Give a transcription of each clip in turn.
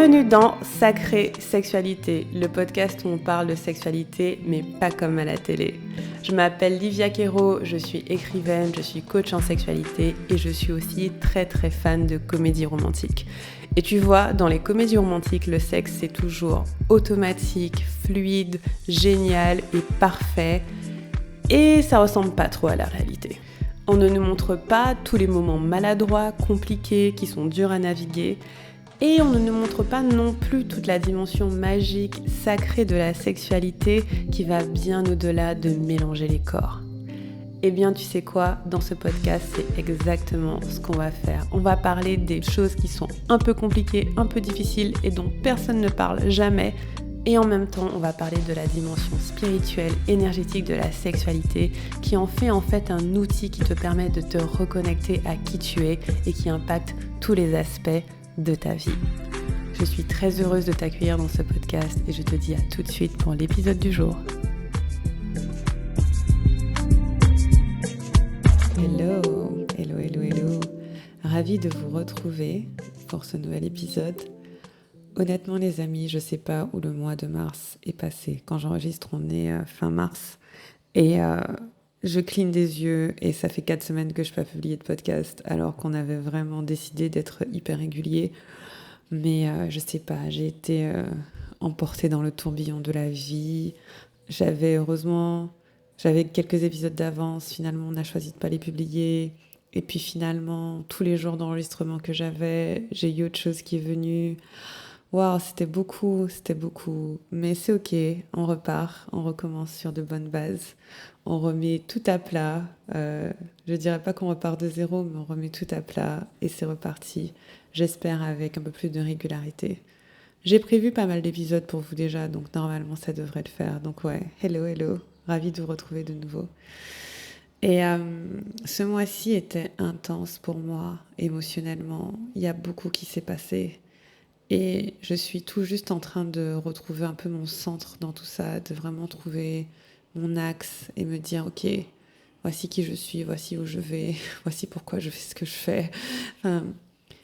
Bienvenue dans Sacrée Sexualité, le podcast où on parle de sexualité, mais pas comme à la télé. Je m'appelle Livia Quero, je suis écrivaine, je suis coach en sexualité et je suis aussi très fan de comédie romantique. Et tu vois, dans les comédies romantiques, le sexe c'est toujours automatique, fluide, génial et parfait. Et ça ressemble pas trop à la réalité. On ne nous montre pas tous les moments maladroits, compliqués, qui sont durs à naviguer. Et on ne nous montre pas non plus toute la dimension magique, sacrée de la sexualité qui va bien au-delà de mélanger les corps. Eh bien, tu sais quoi, dans ce podcast, c'est exactement ce qu'on va faire. On va parler des choses qui sont un peu compliquées, un peu difficiles et dont personne ne parle jamais. Et en même temps, on va parler de la dimension spirituelle, énergétique de la sexualité qui en fait un outil qui te permet de te reconnecter à qui tu es et qui impacte tous les aspects de ta vie. Je suis très heureuse de t'accueillir dans ce podcast et je te dis à tout de suite pour l'épisode du jour. Hello. Ravie de vous retrouver pour ce nouvel épisode. Honnêtement les amis, je sais pas où le mois de mars est passé. Quand j'enregistre, on est fin mars et je cligne des yeux et ça fait 4 semaines que je n'ai pas publié de podcast alors qu'on avait vraiment décidé d'être hyper régulier. Mais je sais pas, j'ai été emportée dans le tourbillon de la vie. J'avais quelques épisodes d'avance. Finalement, on a choisi de pas les publier. Et puis finalement, tous les jours d'enregistrement que j'avais, j'ai eu autre chose qui est venue. Waouh, c'était beaucoup. Mais c'est ok, on repart, on recommence sur de bonnes bases. On remet tout à plat. Je dirais pas qu'on repart de zéro, mais on remet tout à plat et c'est reparti. J'espère avec un peu plus de régularité. J'ai prévu pas mal d'épisodes pour vous déjà, donc normalement ça devrait le faire. Donc ouais, hello, ravie de vous retrouver de nouveau. Et ce mois-ci était intense pour moi, émotionnellement. Il y a beaucoup qui s'est passé. Et je suis tout juste en train de retrouver un peu mon centre dans tout ça, de vraiment trouver mon axe et me dire, ok, voici qui je suis, voici où je vais, voici pourquoi je fais ce que je fais. Enfin,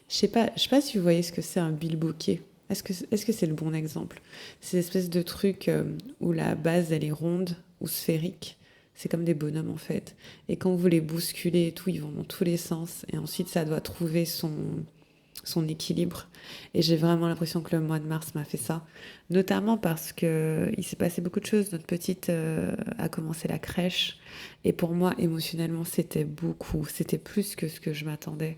je sais pas si vous voyez ce que c'est un bilboquet. Est-ce que c'est le bon exemple? C'est l'espèce de truc où la base, elle est ronde ou sphérique. C'est comme des bonhommes en fait. Et quand vous les bousculez et tout, ils vont dans tous les sens. Et ensuite, ça doit trouver son équilibre. Et j'ai vraiment l'impression que le mois de mars m'a fait ça. Notamment parce que il s'est passé beaucoup de choses. Notre petite a commencé la crèche. Et pour moi, émotionnellement, c'était beaucoup. C'était plus que ce que je m'attendais.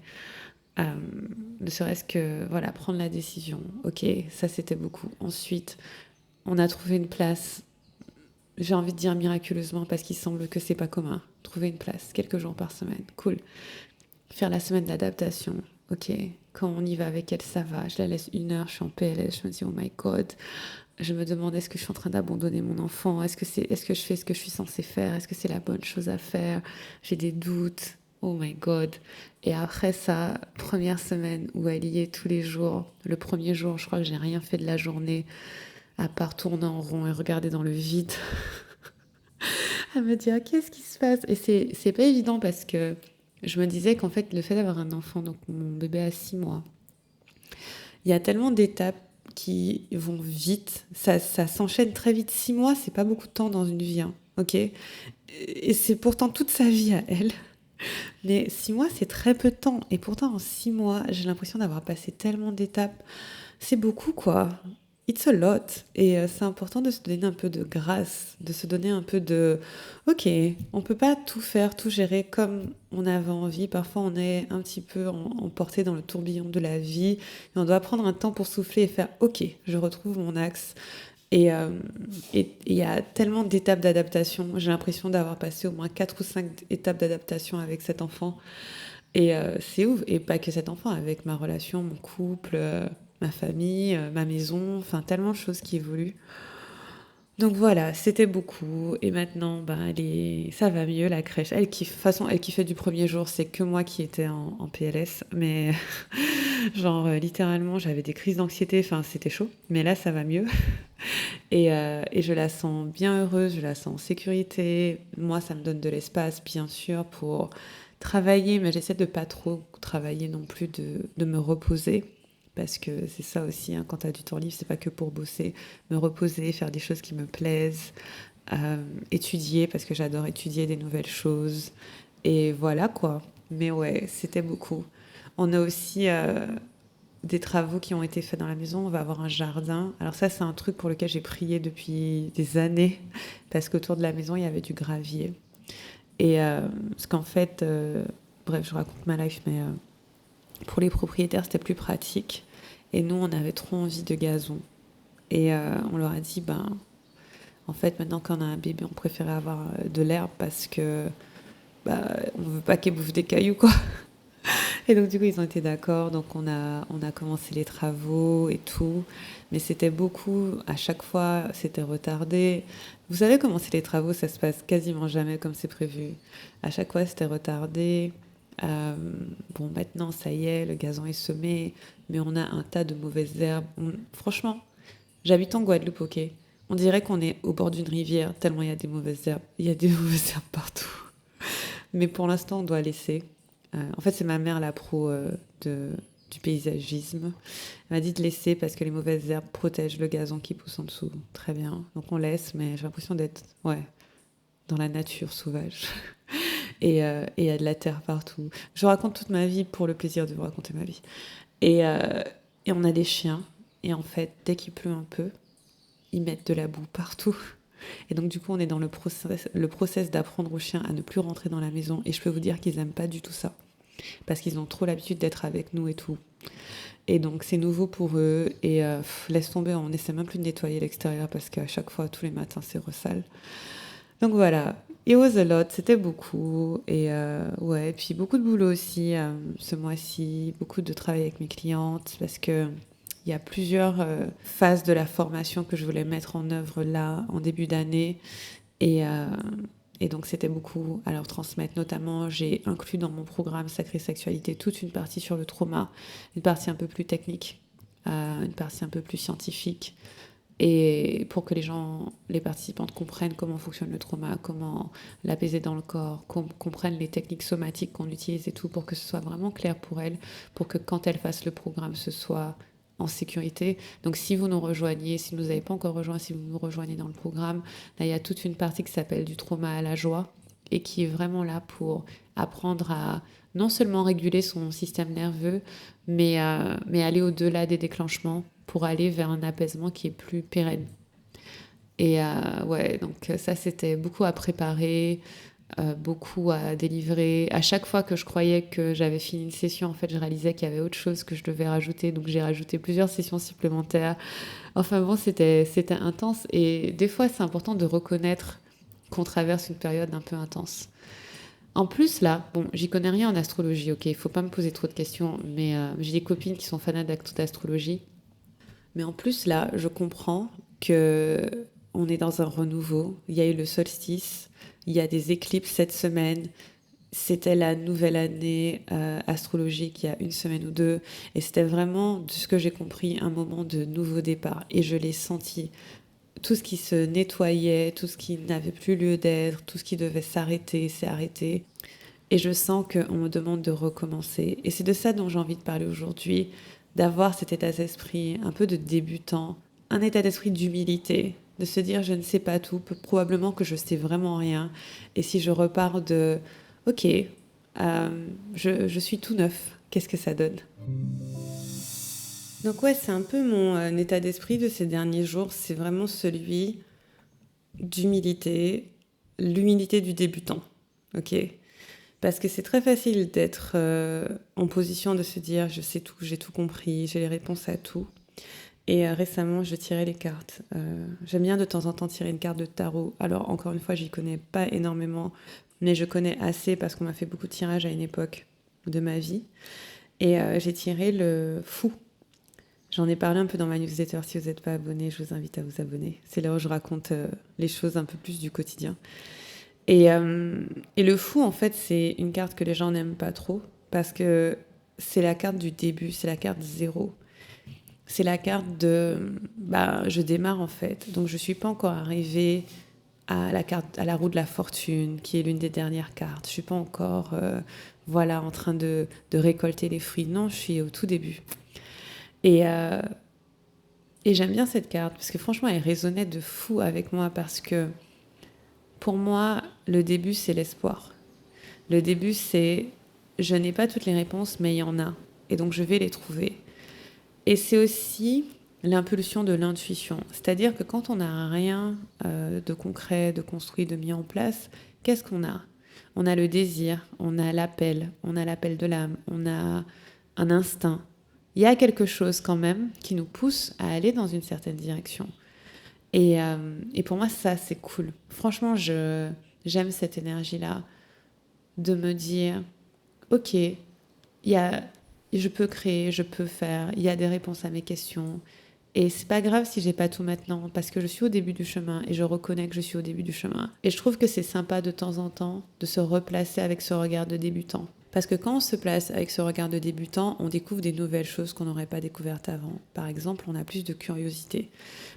Ne serait-ce que voilà, prendre la décision. Ok, ça c'était beaucoup. Ensuite, on a trouvé une place. J'ai envie de dire miraculeusement parce qu'il semble que c'est pas commun. Trouver une place, quelques jours par semaine. Cool. Faire la semaine d'adaptation. Ok, quand on y va avec elle, ça va. Je la laisse 1 heure, je suis en PLS, je me dis oh my god. Je me demande est-ce que je suis en train d'abandonner mon enfant? Est-ce que je fais ce que je suis censée faire? Est-ce que c'est la bonne chose à faire? J'ai des doutes. Oh my god. Et après ça, première semaine où elle y est tous les jours. Le premier jour, je crois que j'ai rien fait de la journée à part tourner en rond et regarder dans le vide. Elle me dit ah, qu'est-ce qui se passe? Et c'est pas évident parce que je me disais qu'en fait, le fait d'avoir un enfant, donc mon bébé a 6 mois, il y a tellement d'étapes qui vont vite. Ça s'enchaîne très vite. 6 mois, c'est pas beaucoup de temps dans une vie, hein, ok? Et c'est pourtant toute sa vie à elle. Mais 6 mois, c'est très peu de temps. Et pourtant, en 6 mois, j'ai l'impression d'avoir passé tellement d'étapes. C'est beaucoup, quoi. It's a lot. Et c'est important de se donner un peu de grâce, de se donner un peu de... Ok, on peut pas tout faire, tout gérer comme on avait envie. Parfois, on est un petit peu emporté dans le tourbillon de la vie. Et on doit prendre un temps pour souffler et faire ok, je retrouve mon axe. Et il y a tellement d'étapes d'adaptation. J'ai l'impression d'avoir passé au moins 4 ou 5 étapes d'adaptation avec cet enfant. Et c'est ouf. Et pas que cet enfant, avec ma relation, mon couple, ma famille, ma maison. Enfin, tellement de choses qui évoluent. Donc voilà, c'était beaucoup. Et maintenant, ça va mieux, la crèche. Elle kiffe. De toute façon, elle kiffait du premier jour. C'est que moi qui étais en PLS. Mais genre, littéralement, j'avais des crises d'anxiété. Enfin, c'était chaud. Mais là, ça va mieux. Et je la sens bien heureuse, je la sens en sécurité. Moi, ça me donne de l'espace, bien sûr, pour travailler, mais j'essaie de pas trop travailler non plus, de me reposer. parce que c'est ça aussi, hein, quand tu as du temps libre, c'est pas que pour bosser, me reposer, faire des choses qui me plaisent, étudier, parce que j'adore étudier des nouvelles choses, et voilà quoi. Mais ouais, c'était beaucoup. On a aussi des travaux qui ont été faits dans la maison. On va avoir un jardin. Alors ça, c'est un truc pour lequel j'ai prié depuis des années, parce qu'autour de la maison, il y avait du gravier. Et parce qu'en fait, bref, je raconte ma life, mais pour les propriétaires, c'était plus pratique. Et nous, on avait trop envie de gazon. Et on leur a dit, ben, en fait, maintenant qu'on a un bébé, on préférait avoir de l'herbe parce que bah, on veut pas qu'il bouffe des cailloux, quoi. Et donc, du coup, ils ont été d'accord. Donc, on a commencé les travaux et tout. Mais c'était beaucoup. À chaque fois, c'était retardé. Vous savez comment c'est les travaux? Ça se passe quasiment jamais comme c'est prévu. À chaque fois, c'était retardé. Euh, bon, maintenant, ça y est, le gazon est semé. Mais on a un tas de mauvaises herbes. Franchement, j'habite en Guadeloupe, ok? On dirait qu'on est au bord d'une rivière, tellement il y a des mauvaises herbes. Il y a des mauvaises herbes partout. Mais pour l'instant, on doit laisser. En fait, c'est ma mère la pro de, du paysagisme. Elle m'a dit de laisser parce que les mauvaises herbes protègent le gazon qui pousse en dessous. Très bien. Donc on laisse, mais j'ai l'impression d'être dans la nature sauvage. Et il y a de la terre partout. Je raconte toute ma vie pour le plaisir de vous raconter ma vie. Et on a des chiens. Et en fait, dès qu'il pleut un peu, ils mettent de la boue partout. Et donc, du coup, on est dans le process d'apprendre aux chiens à ne plus rentrer dans la maison. Et je peux vous dire qu'ils n'aiment pas du tout ça. Parce qu'ils ont trop l'habitude d'être avec nous et tout. Et donc, c'est nouveau pour eux. Et laisse tomber, on n'essaie même plus de nettoyer l'extérieur parce qu'à chaque fois, tous les matins, c'est ressale. Donc voilà, it was a lot, c'était beaucoup. Et ouais, puis beaucoup de boulot aussi ce mois-ci, beaucoup de travail avec mes clientes parce que il y a plusieurs phases de la formation que je voulais mettre en œuvre là en début d'année. Et, euh, et donc c'était beaucoup à leur transmettre. Notamment, j'ai inclus dans mon programme Sacrée Sexualité toute une partie sur le trauma, une partie un peu plus technique, une partie un peu plus scientifique et pour que les gens, les participantes comprennent comment fonctionne le trauma, comment l'apaiser dans le corps, comprennent les techniques somatiques qu'on utilise et tout, pour que ce soit vraiment clair pour elles, pour que quand elles fassent le programme, ce soit en sécurité. Donc si vous nous rejoignez, si vous n'avez pas encore rejoint, si vous nous rejoignez dans le programme, là il y a toute une partie qui s'appelle du trauma à la joie et qui est vraiment là pour apprendre à non seulement réguler son système nerveux, mais aller au-delà des déclenchements pour aller vers un apaisement qui est plus pérenne. Et ouais, donc ça, c'était beaucoup à préparer, beaucoup à délivrer. À chaque fois que je croyais que j'avais fini une session, en fait, je réalisais qu'il y avait autre chose que je devais rajouter. Donc, j'ai rajouté plusieurs sessions supplémentaires. Enfin bon, c'était intense. Et des fois, c'est important de reconnaître qu'on traverse une période un peu intense. En plus, là, bon, j'y connais rien en astrologie, ok, il faut pas me poser trop de questions, mais j'ai des copines qui sont fanats d'astrologie. Mais en plus, là, je comprends que on est dans un renouveau. Il y a eu le solstice, il y a des éclipses cette semaine. C'était la nouvelle année astrologique il y a une semaine ou deux. Et c'était vraiment, de ce que j'ai compris, un moment de nouveau départ. Et je l'ai senti. Tout ce qui se nettoyait, tout ce qui n'avait plus lieu d'être, tout ce qui devait s'arrêter, s'est arrêté. Et je sens qu'on me demande de recommencer. Et c'est de ça dont j'ai envie de parler aujourd'hui, d'avoir cet état d'esprit un peu de débutant, un état d'esprit d'humilité, de se dire je ne sais pas tout, probablement que je sais vraiment rien. Et si je repars de ok, je suis tout neuf, qu'est-ce que ça donne? Donc ouais, c'est un peu mon état d'esprit de ces derniers jours, c'est vraiment celui d'humilité, l'humilité du débutant, ok? Parce que c'est très facile d'être en position de se dire je sais tout, j'ai tout compris, j'ai les réponses à tout. Et récemment, je tirais les cartes. J'aime bien de temps en temps tirer une carte de tarot. Alors, encore une fois, j'y connais pas énormément, mais je connais assez parce qu'on m'a fait beaucoup de tirages à une époque de ma vie. Et j'ai tiré le fou. J'en ai parlé un peu dans ma newsletter. Si vous n'êtes pas abonné, je vous invite à vous abonner. C'est là où je raconte les choses un peu plus du quotidien. Et le fou, en fait, c'est une carte que les gens n'aiment pas trop parce que c'est la carte du début, c'est la carte zéro. C'est la carte de bah, je démarre en fait, donc je suis pas encore arrivée à la carte, à la roue de la fortune, qui est l'une des dernières cartes. Je suis pas encore voilà, en train de récolter les fruits. Non, je suis au tout début. Et, euh, et j'aime bien cette carte parce que franchement, elle résonnait de fou avec moi parce que pour moi, le début, c'est l'espoir. Le début, c'est je n'ai pas toutes les réponses, mais il y en a. Et donc, je vais les trouver. Et c'est aussi l'impulsion de l'intuition. C'est-à-dire que quand on n'a rien de concret, de construit, de mis en place, qu'est-ce qu'on a? On a le désir, on a l'appel de l'âme, on a un instinct. Il y a quelque chose quand même qui nous pousse à aller dans une certaine direction. Et pour moi, ça, c'est cool. Franchement, j'aime cette énergie-là de me dire, ok, y a, je peux créer, je peux faire, il y a des réponses à mes questions. Et c'est pas grave si j'ai pas tout maintenant, parce que je suis au début du chemin et je reconnais que je suis au début du chemin. Et je trouve que c'est sympa de temps en temps de se replacer avec ce regard de débutant. Parce que quand on se place avec ce regard de débutant, on découvre des nouvelles choses qu'on n'aurait pas découvertes avant. Par exemple, on a plus de curiosité.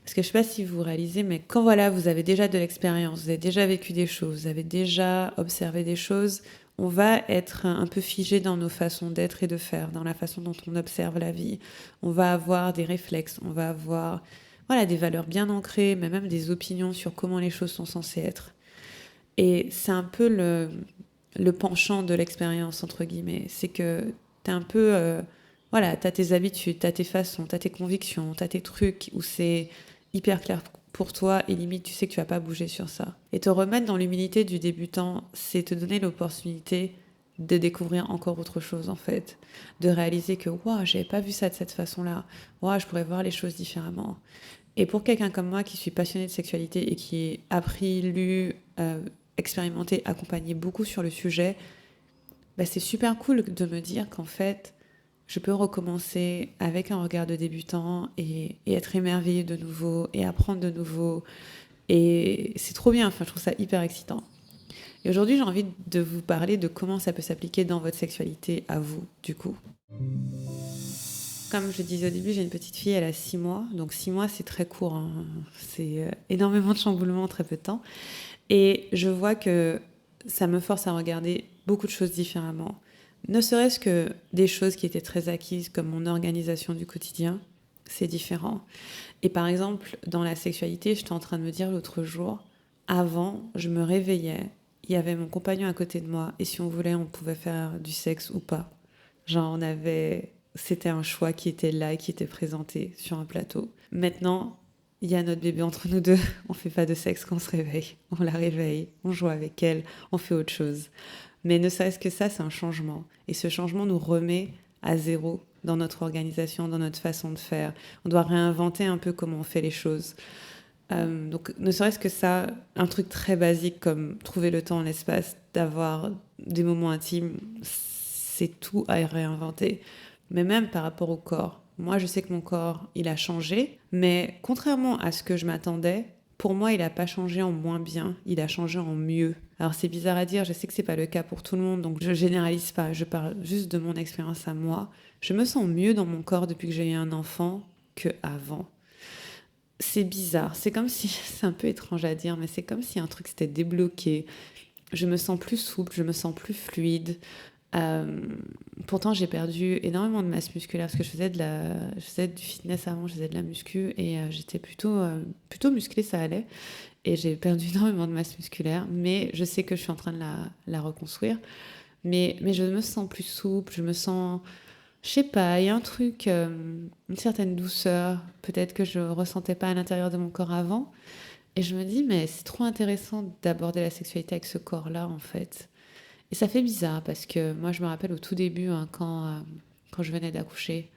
Parce que je sais pas si vous réalisez, mais quand voilà, vous avez déjà de l'expérience, vous avez déjà vécu des choses, vous avez déjà observé des choses, on va être un peu figé dans nos façons d'être et de faire, dans la façon dont on observe la vie. On va avoir des réflexes, on va avoir voilà, des valeurs bien ancrées, mais même des opinions sur comment les choses sont censées être. Et c'est un peu le penchant de l'expérience, entre guillemets. C'est que t'es un peu... voilà, t'as tes habitudes, t'as tes façons, t'as tes convictions, t'as tes trucs où c'est hyper clair pour toi et limite tu sais que tu vas pas bouger sur ça. Et te remettre dans l'humilité du débutant, c'est te donner l'opportunité de découvrir encore autre chose en fait, de réaliser que waouh, j'avais pas vu ça de cette façon-là, waouh, je pourrais voir les choses différemment. Et pour quelqu'un comme moi qui suis passionnée de sexualité et qui ai appris, lu, expérimenté, accompagné beaucoup sur le sujet, bah c'est super cool de me dire qu'en fait, je peux recommencer avec un regard de débutant et être émerveillée de nouveau et apprendre de nouveau. Et c'est trop bien, enfin, je trouve ça hyper excitant. Et aujourd'hui, j'ai envie de vous parler de comment ça peut s'appliquer dans votre sexualité à vous, du coup. Comme je disais au début, j'ai une petite fille, elle a 6 mois. Donc 6 mois, c'est très court, hein. C'est énormément de chamboulements en très peu de temps. Et je vois que ça me force à regarder beaucoup de choses différemment. Ne serait-ce que des choses qui étaient très acquises, comme mon organisation du quotidien, c'est différent. Et par exemple, dans la sexualité, j'étais en train de me dire l'autre jour, avant, je me réveillais, il y avait mon compagnon à côté de moi, et si on voulait, on pouvait faire du sexe ou pas. Genre, c'était un choix qui était là, qui était présenté sur un plateau. Maintenant, il y a notre bébé entre nous deux. On fait pas de sexe quand on se réveille. On la réveille, on joue avec elle, on fait autre chose. Mais ne serait-ce que ça, c'est un changement. Et ce changement nous remet à zéro dans notre organisation, dans notre façon de faire. On doit réinventer un peu comment on fait les choses. Donc, ne serait-ce que ça, un truc très basique comme trouver le temps, l'espace, d'avoir des moments intimes, c'est tout à réinventer. Mais même par rapport au corps. Moi, je sais que mon corps, il a changé, mais contrairement à ce que je m'attendais, pour moi, il n'a pas changé en moins bien, il a changé en mieux. Alors c'est bizarre à dire, je sais que c'est pas le cas pour tout le monde, donc je généralise pas, je parle juste de mon expérience à moi. Je me sens mieux dans mon corps depuis que j'ai eu un enfant que avant. C'est bizarre, c'est comme si, c'est un peu étrange à dire, mais c'est comme si un truc s'était débloqué. Je me sens plus souple, je me sens plus fluide. Euh, Pourtant, j'ai perdu énormément de masse musculaire parce que je faisais du fitness avant, je faisais de la muscu et j'étais plutôt musclée, ça allait. Et j'ai perdu énormément de masse musculaire, mais je sais que je suis en train de la reconstruire. Mais je me sens plus souple, je me sens, je sais pas, il y a un truc, une certaine douceur, peut-être que je ressentais pas à l'intérieur de mon corps avant. Et je me dis, mais c'est trop intéressant d'aborder la sexualité avec ce corps-là, en fait. Et ça fait bizarre parce que moi, je me rappelle au tout début, hein, quand je venais d'accoucher,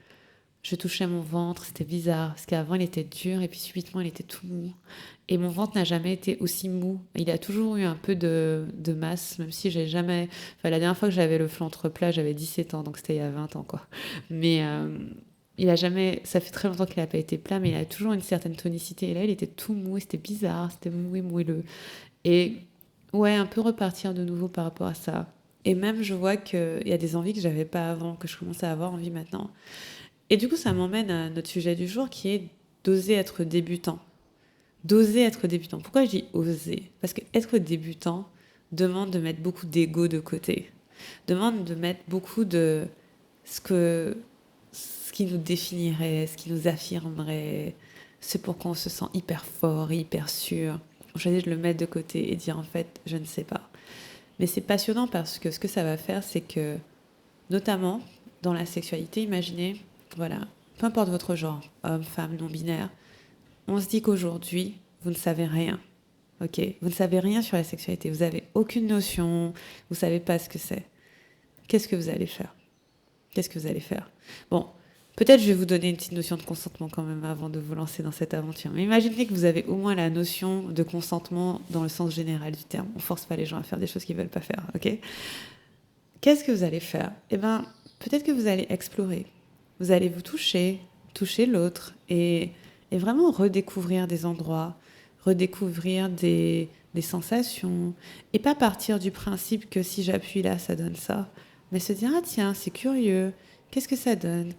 je touchais mon ventre, c'était bizarre parce qu'avant il était dur et puis subitement il était tout mou. Et mon ventre n'a jamais été aussi mou. Il a toujours eu un peu de masse, même si j'ai jamais. Enfin, la dernière fois que j'avais le ventre plat, j'avais 17 ans, donc c'était il y a 20 ans, quoi. Mais il a jamais. Ça fait très longtemps qu'il n'a pas été plat, mais il a toujours une certaine tonicité. Et là, il était tout mou et c'était bizarre, c'était mou et moelleux. Et ouais, un peu repartir de nouveau par rapport à ça. Et même, je vois qu'il y a des envies que j'avais pas avant, que je commence à avoir envie maintenant. Et du coup, ça m'emmène à notre sujet du jour qui est d'oser être débutant. D'oser être débutant. Pourquoi je dis oser? Parce que être débutant demande de mettre beaucoup d'ego de côté. Demande de mettre beaucoup de ce qui qui nous définirait, ce qui nous affirmerait, ce pourquoi on se sent hyper fort et hyper sûr. On choisit de le mettre de côté et dire en fait, je ne sais pas. Mais c'est passionnant parce que ce que ça va faire, c'est que, notamment dans la sexualité, imaginez, voilà, peu importe votre genre, homme, femme, non-binaire, on se dit qu'aujourd'hui, vous ne savez rien. Ok, vous ne savez rien sur la sexualité, vous n'avez aucune notion, vous ne savez pas ce que c'est. Qu'est-ce que vous allez faire ? Qu'est-ce que vous allez faire ? Bon, peut-être je vais vous donner une petite notion de consentement quand même avant de vous lancer dans cette aventure. Mais imaginez que vous avez au moins la notion de consentement dans le sens général du terme. On ne force pas les gens à faire des choses qu'ils ne veulent pas faire, ok ? Qu'est-ce que vous allez faire ? Eh bien, peut-être que vous allez explorer. Vous allez vous toucher l'autre et vraiment redécouvrir des endroits, redécouvrir des sensations et pas partir du principe que si j'appuie là, ça donne ça, mais se dire, ah tiens, c'est curieux, qu'est-ce que ça donne ?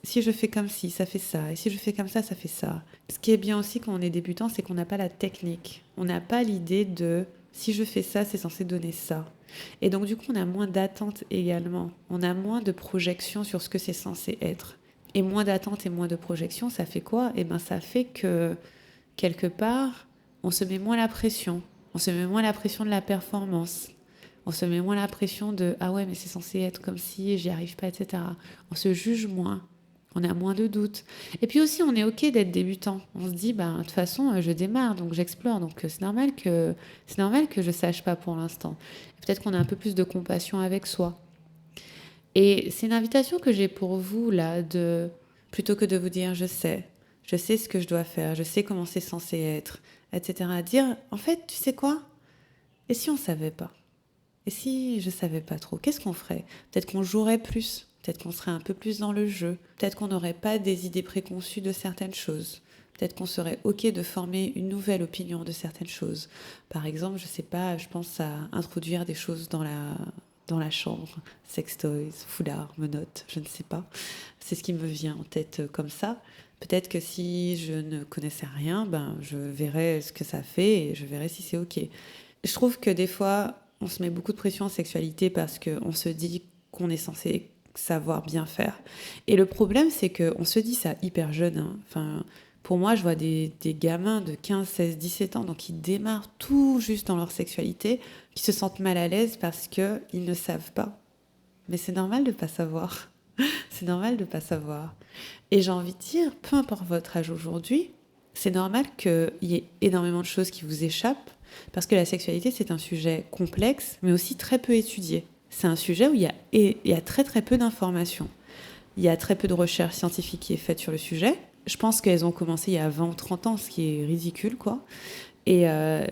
Si je fais comme ci, ça fait ça, et si je fais comme ça fait ça. Ce qui est bien aussi quand on est débutant, c'est qu'on n'a pas la technique, on n'a pas l'idée de si je fais ça, c'est censé donner ça. Et donc du coup, on a moins d'attentes également, on a moins de projections sur ce que c'est censé être. Et moins d'attentes et moins de projections, ça fait quoi ? Eh bien, ça fait que quelque part, on se met moins la pression. On se met moins la pression de la performance. On se met moins la pression de « Ah ouais, mais c'est censé être comme si, j'y arrive pas, etc. » On se juge moins. On a moins de doutes. Et puis aussi, on est OK d'être débutant. On se dit « de toute façon, je démarre, donc j'explore. Donc c'est normal que je sache pas pour l'instant. » Peut-être qu'on a un peu plus de compassion avec soi. Et c'est une invitation que j'ai pour vous, là, plutôt que de vous dire « Je sais ce que je dois faire, je sais comment c'est censé être, etc. » Dire, en fait, tu sais quoi ? Et si on savait pas ? Et si je savais pas trop, qu'est-ce qu'on ferait ? Peut-être qu'on jouerait plus, peut-être qu'on serait un peu plus dans le jeu, peut-être qu'on n'aurait pas des idées préconçues de certaines choses, peut-être qu'on serait OK de former une nouvelle opinion de certaines choses. Par exemple, je sais pas, je pense à introduire des choses dans la chambre, sextoys, foulard, menottes, je ne sais pas. C'est ce qui me vient en tête comme ça. Peut-être que si je ne connaissais rien, je verrais ce que ça fait et je verrais si c'est OK. Je trouve que des fois, on se met beaucoup de pression en sexualité parce qu'on se dit qu'on est censé savoir bien faire. Et le problème, c'est qu'on se dit ça hyper jeune. Hein. Enfin, pour moi, je vois des gamins de 15, 16, 17 ans, donc qui démarrent tout juste dans leur sexualité, qui se sentent mal à l'aise parce qu'ils ne savent pas. Mais c'est normal de ne pas savoir. C'est normal de ne pas savoir. Et j'ai envie de dire, peu importe votre âge aujourd'hui, c'est normal qu'il y ait énormément de choses qui vous échappent, parce que la sexualité, c'est un sujet complexe, mais aussi très peu étudié. C'est un sujet où il y a très très peu d'informations. Il y a très peu de recherche scientifique qui est faite sur le sujet. Je pense qu'elles ont commencé il y a 20 ou 30 ans, ce qui est ridicule, quoi. Et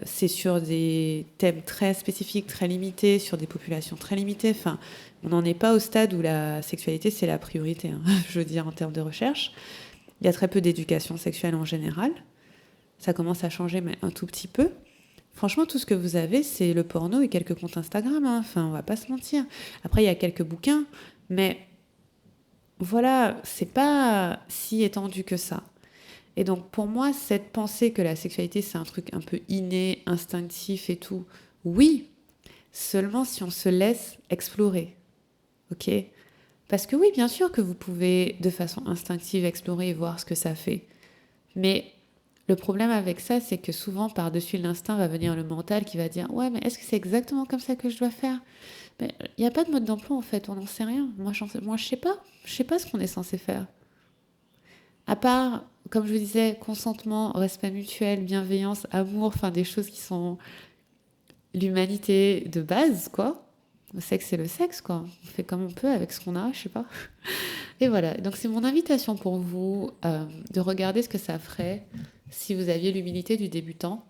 c'est sur des thèmes très spécifiques, très limités, sur des populations très limitées. Enfin, on n'en est pas au stade où la sexualité, c'est la priorité, hein, je veux dire, en termes de recherche. Il y a très peu d'éducation sexuelle en général. Ça commence à changer, mais un tout petit peu. Franchement, tout ce que vous avez, c'est le porno et quelques comptes Instagram. Hein. Enfin, on va pas se mentir. Après, il y a quelques bouquins, mais voilà, c'est pas si étendu que ça. Et donc, pour moi, cette pensée que la sexualité, c'est un truc un peu inné, instinctif et tout, oui, seulement si on se laisse explorer, ok ? Parce que oui, bien sûr que vous pouvez, de façon instinctive, explorer et voir ce que ça fait. Mais le problème avec ça, c'est que souvent, par-dessus l'instinct, va venir le mental qui va dire « Ouais, mais est-ce que c'est exactement comme ça que je dois faire ?» Mais il n'y a pas de mode d'emploi, en fait, on n'en sait rien. Moi, je sais pas. Je sais pas ce qu'on est censé faire. À part, comme je vous disais, consentement, respect mutuel, bienveillance, amour, enfin des choses qui sont l'humanité de base, quoi. Le sexe, c'est le sexe, quoi. On fait comme on peut avec ce qu'on a, je sais pas. Et voilà, donc c'est mon invitation pour vous de regarder ce que ça ferait si vous aviez l'humilité du débutant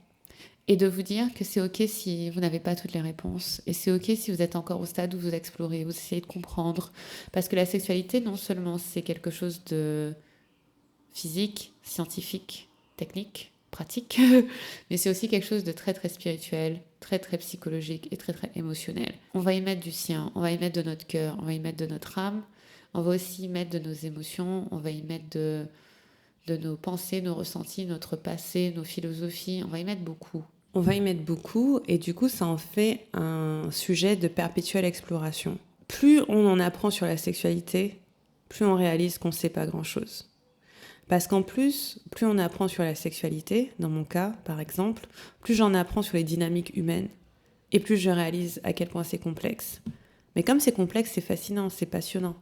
et de vous dire que c'est OK si vous n'avez pas toutes les réponses et c'est OK si vous êtes encore au stade où vous explorez, vous essayez de comprendre. Parce que la sexualité, non seulement c'est quelque chose de physique, scientifique, technique, pratique, mais c'est aussi quelque chose de très très spirituel, très très psychologique et très très émotionnel. On va y mettre du sien, on va y mettre de notre cœur, on va y mettre de notre âme, on va aussi y mettre de nos émotions, on va y mettre de nos pensées, nos ressentis, notre passé, nos philosophies, on va y mettre beaucoup. On va y mettre beaucoup et du coup ça en fait un sujet de perpétuelle exploration. Plus on en apprend sur la sexualité, plus on réalise qu'on ne sait pas grand-chose. Parce qu'en plus, plus on apprend sur la sexualité, dans mon cas par exemple, plus j'en apprends sur les dynamiques humaines, et plus je réalise à quel point c'est complexe. Mais comme c'est complexe, c'est fascinant, c'est passionnant.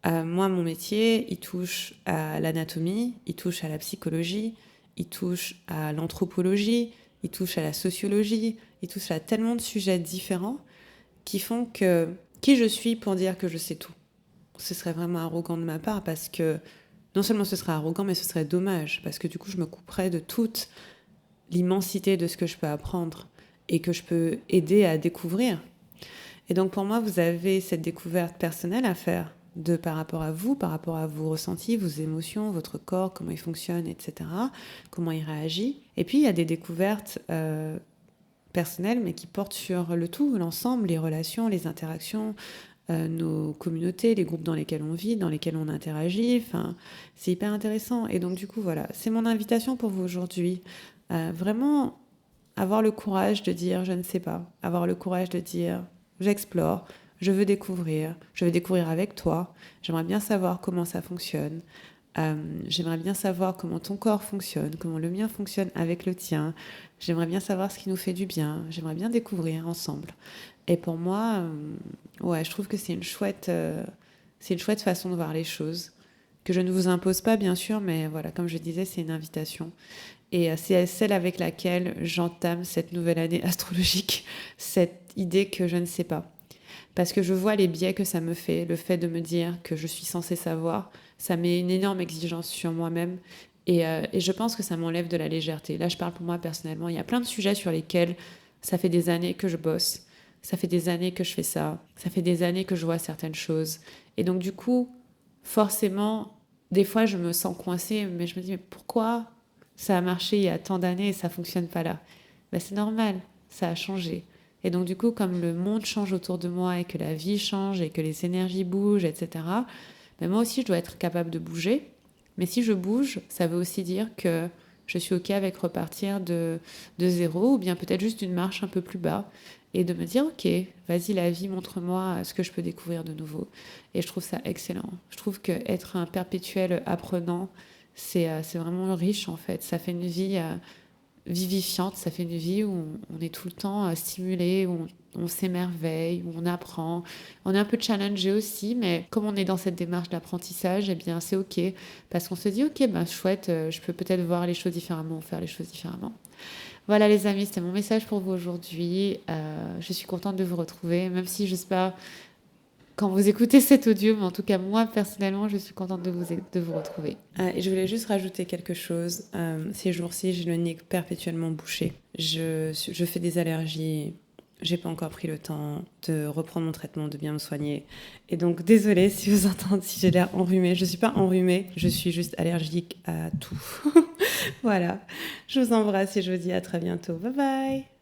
Moi, mon métier, il touche à l'anatomie, il touche à la psychologie, il touche à l'anthropologie, il touche à la sociologie, il touche à tellement de sujets différents qui font que qui je suis pour dire que je sais tout. Ce serait vraiment arrogant de ma part parce que non seulement ce serait arrogant, mais ce serait dommage parce que du coup, je me couperais de toute l'immensité de ce que je peux apprendre et que je peux aider à découvrir. Et donc pour moi, vous avez cette découverte personnelle à faire par rapport à vous, par rapport à vos ressentis, vos émotions, votre corps, comment il fonctionne, etc., comment il réagit. Et puis il y a des découvertes personnelles, mais qui portent sur le tout, l'ensemble, les relations, les interactions, nos communautés, les groupes dans lesquels on vit, dans lesquels on interagit. Enfin, c'est hyper intéressant. Et donc du coup, voilà, c'est mon invitation pour vous aujourd'hui. Vraiment avoir le courage de dire je ne sais pas, avoir le courage de dire j'explore, je veux découvrir avec toi, j'aimerais bien savoir comment ça fonctionne, j'aimerais bien savoir comment ton corps fonctionne, comment le mien fonctionne avec le tien, j'aimerais bien savoir ce qui nous fait du bien, j'aimerais bien découvrir ensemble. Et pour moi, ouais, je trouve que c'est une chouette façon de voir les choses, que je ne vous impose pas bien sûr, mais voilà, comme je disais, c'est une invitation. Et c'est celle avec laquelle j'entame cette nouvelle année astrologique, cette idée que je ne sais pas. Parce que je vois les biais que ça me fait, le fait de me dire que je suis censée savoir, ça met une énorme exigence sur moi-même et je pense que ça m'enlève de la légèreté. Là, je parle pour moi personnellement, il y a plein de sujets sur lesquels ça fait des années que je bosse, ça fait des années que je fais ça fait des années que je vois certaines choses. Et donc du coup, forcément, des fois je me sens coincée, mais je me dis mais pourquoi ça a marché il y a tant d'années et ça fonctionne pas là? Ben, c'est normal, ça a changé. Et donc du coup, comme le monde change autour de moi et que la vie change et que les énergies bougent, etc., ben moi aussi je dois être capable de bouger. Mais si je bouge, ça veut aussi dire que je suis OK avec repartir de zéro ou bien peut-être juste une marche un peu plus bas et de me dire OK, vas-y la vie, montre-moi ce que je peux découvrir de nouveau. Et je trouve ça excellent. Je trouve qu'être un perpétuel apprenant, c'est vraiment riche en fait. Ça fait une vie vivifiante, ça fait une vie où on est tout le temps stimulé, où on s'émerveille, où on apprend. On est un peu challengé aussi, mais comme on est dans cette démarche d'apprentissage, eh bien c'est OK, parce qu'on se dit OK, ben chouette, je peux peut-être voir les choses différemment, faire les choses différemment. Voilà les amis, c'était mon message pour vous aujourd'hui. Je suis contente de vous retrouver, même si je sais pas quand vous écoutez cet audio, mais en tout cas, moi, personnellement, je suis contente de vous retrouver. Et je voulais juste rajouter quelque chose. Ces jours-ci, j'ai le nez perpétuellement bouché. Je fais des allergies. J'ai pas encore pris le temps de reprendre mon traitement, de bien me soigner. Et donc, désolée si vous entendez, si j'ai l'air enrhumée. Je suis pas enrhumée, je suis juste allergique à tout. Voilà. Je vous embrasse et je vous dis à très bientôt. Bye bye!